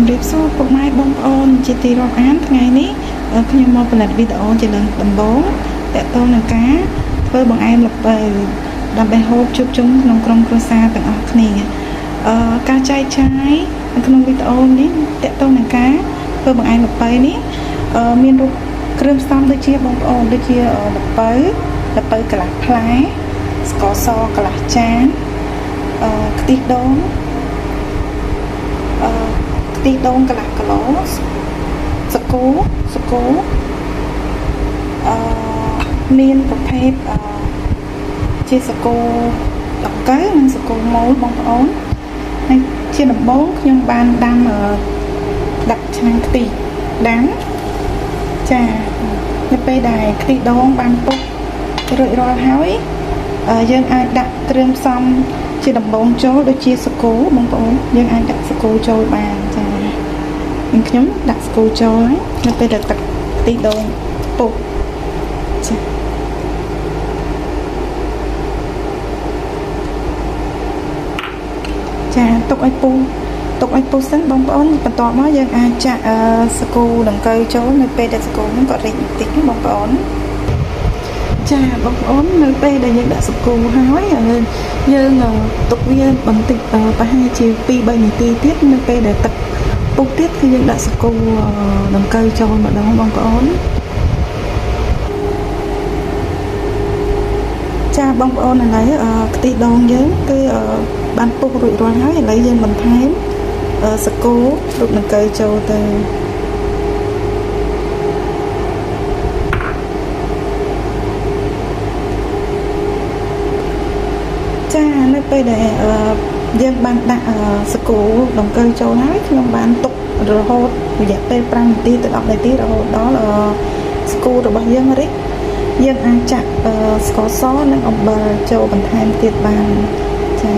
ជំរាបសួរពុកម៉ែបងប្អូនជាទីរាប់អានថ្ងៃនេះខ្ញុំមកផលិតវីដេអូជាលើកដំបូងទាក់ទងនឹងការធ្វើបង្អែមល្ពៅដើម្បីហូបជួបជុំក្នុងក្រុមគ្រួសារទាំងអស់គ្នាការចែកចាយនៅក្នុងវីដេអូនេះទាក់ទងនឹងការធ្វើបង្អែមល្ពៅនេះមានរូបគ្រឿងផ្សំដូចជាបងប្អូនដូចជាល្ពៅកន្លះផ្លែស្ករសកន្លះចានខ្ទិះដូងខ្ទិះដូងកន្លះគីឡូសាគូមានប្រភេទជាសាគូដង្កូវនិងសាគូមូលបងប្អូនហើយជាដំបូងខ្ញុំបានដាំដាក់ឆ្នាំងខ្ទិះដាំចានៅពេលដែលខ្ទិះដូងបានពុះរួចរាល់ហើយយើងអាចដាក់គ្រឿងផ្សំជាដំបូងចូលដូចជាសាគូបងប្អូនយើងអាចដាក់សាគូចូលបានចាខ្ញុំដាក់សាគូចូលហើយនៅពេលដែលទឹកខ្ទិះដូងពុះចាទុកឲ្យពុះសិនបងប្អូនបន្ទាប់មកយើងអាចចាក់សាគូដង្កូវចូលនៅពេលដែលសាគូហ្នឹងក៏រីកបន្តិចបងប្អូនចាបងប្អូននៅពេលដែលយើងដាក់សាគូហើយយើងទុកវាបន្តិចប្រហែលជា 2-3 នាទីទៀតនៅពេលដែលទឹកពុះទៀតគឺយើងដាក់សាគូដង្កូវចូលម្ដងបងប្អូនចាបងប្អូនឥឡូវខ្ទិះដូងយើងគឺបានពុះរួចរាល់ហើយឥឡូវយើងបន្ថែមសាគូរូបដង្កូវចូលទៅចានៅពេលដែលយើងបានដាក់សាគូដង្កូវចូលហើយខ្ញុំបានទុករហូតរយៈពេល 5 នាទីទៅ 10 នាទីរហូតដល់សាគូរបស់យើងរីកយើងអាចចាក់ស្ករសនិងអំបិលចូលបន្ថែមទៀតបានចា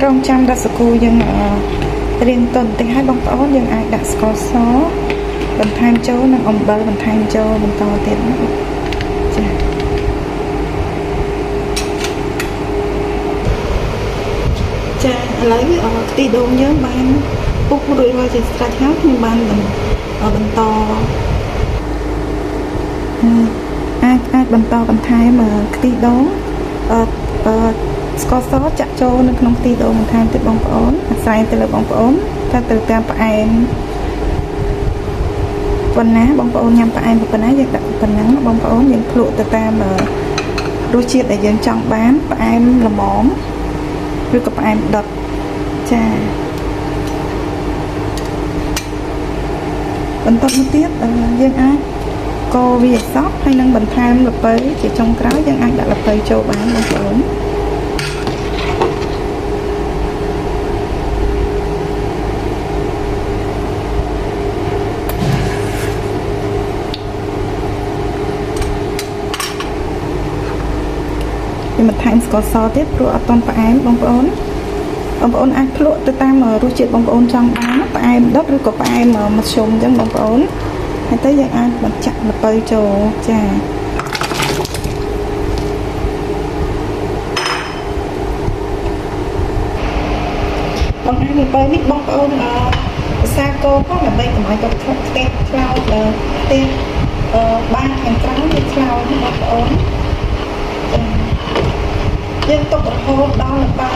រងចាំដាក់សាគូយើងរៀងទន់បន្តិចហើយបងប្អូនយើងអាចដាក់ស្ករសបន្ថែមចូលនិងអំបិលបន្ថែមចូលបន្តទៀតចាឥឡូវខ្ទិះដូងយើងបានពុះរួចរាល់ជាស្រេចហើយខ្ញុំបានបន្តអាចបន្តបន្ថែមខ្ទិះដូងស្ករសចាក់ចូលនៅក្នុងខ្ទិះដូងបន្ថែមទៀតបងប្អូនអាស្រ័យទៅលើបងប្អូនថាទៅតាមផ្អែមប៉ុណ្ណាបងប្អូនញ៉ាំផ្អែមប៉ុណ្ណាយើងដាក់ប៉ុណ្ណឹងបងប្អូនយើងភ្លក់ទៅតាមរសជាតិដែលយើងចង់បានផ្អែមល្មមឬក៏ផ្អែមដុតចាបន្តមកទៀតយើងអាចកូរវាឲ្យសព្វហើយនឹងបន្ថែមល្ពៅជាចុងក្រោយយើងអាចដាក់ល្ពៅចូលបានបងប្អូនបន្ថែមស្ករសទៀតព្រោះអត់ទាន់ផ្អែមបងប្អូនអាចភ្លក់ទៅតាមរសជាតិបងប្អូនចង់បានផ្អែមដុតឬក៏ផ្អែមមធ្យមអញ្ចឹងបងប្អូនហើយទៅយើងអាចបញ្ចាក់ល្ពៅចូលចាបង្អែមល្ពៅនេះបងប្អូនភាសាកូនផងដើម្បីកុំឲ្យគាត់ខ្ទេចខ្លោចខ្ទេចបានខាងក្រៅវាខ្លោចបងប្អូនយើងទុករហូតដល់ល្ពៅ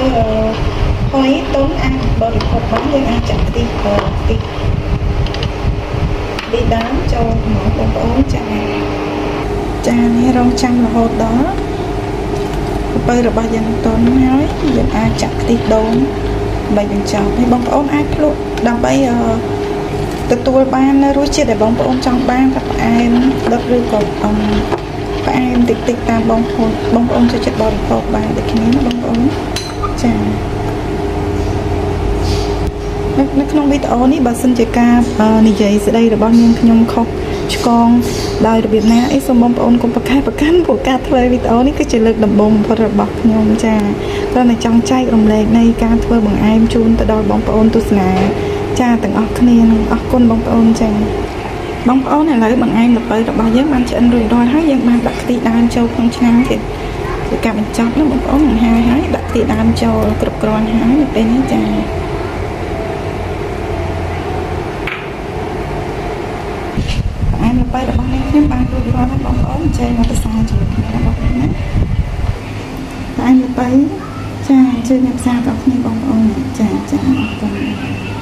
ហើយទុំអាចបរិភោគបានយើងអាចចាក់ខ្ទិះដើមចូលមកបងប្អូនចានេះរងចាំរហូតដល់ល្ពៅរបស់យើងទុំហើយយើងអាចចាក់ខ្ទិះដូងដើម្បីបញ្ចប់ហើយបងប្អូនអាចភ្លក់ដើម្បីទទួលបាននៅរសជាតិដែលបងប្អូនចង់បានថាផ្អែមដុតឬក៏ផ្អែមតិចតាមបងប្អូនចូលចិត្តបរិភោគបានដូចគ្នាណាបងប្អូនចានៅក្នុងវីដេអូនេះបើសិនជាការនិយាយស្ដីរបស់ខ្ញុំខុសឆ្គងដោយរបៀបណាអីសូមបងប្អូនកុំប្រកែកប្រកាន់ព្រោះការធ្វើវីដេអូនេះគឺជាលើកដំបូងបំផុតរបស់ខ្ញុំចាគ្រាន់តែចង់ចែករំលែកនៃការធ្វើបង្អែមជូនទៅដល់បងប្អូនទស្សនាចាទាំងអស់គ្នាអរគុណបងប្អូនចា បងប្អូនឥឡូវបង្អែមល្ពៅរបស់យើងបានឆ្អិនរួចរាល់ហើយយើងបានដាក់ខ្ទិះដើមចូលក្នុងឆ្នាំងទៀតគឺការបញ្ចប់ណាបងប្អូននឹងហើយដាក់ខ្ទិះដើមចូលគ្រប់គ្រាន់ហើយនៅពេលនេះចាបង្អែមល្ពៅរបស់អ្នកខ្ញុំបានរួចរាល់ហើយបងប្អូនចេញមកភាសាជាមួយគ្នាបងប្អូនណាបង្អែមល្ពៅចាជួយអ្នកភាសាដល់គ្នាបងប្អូនចាអរគុណ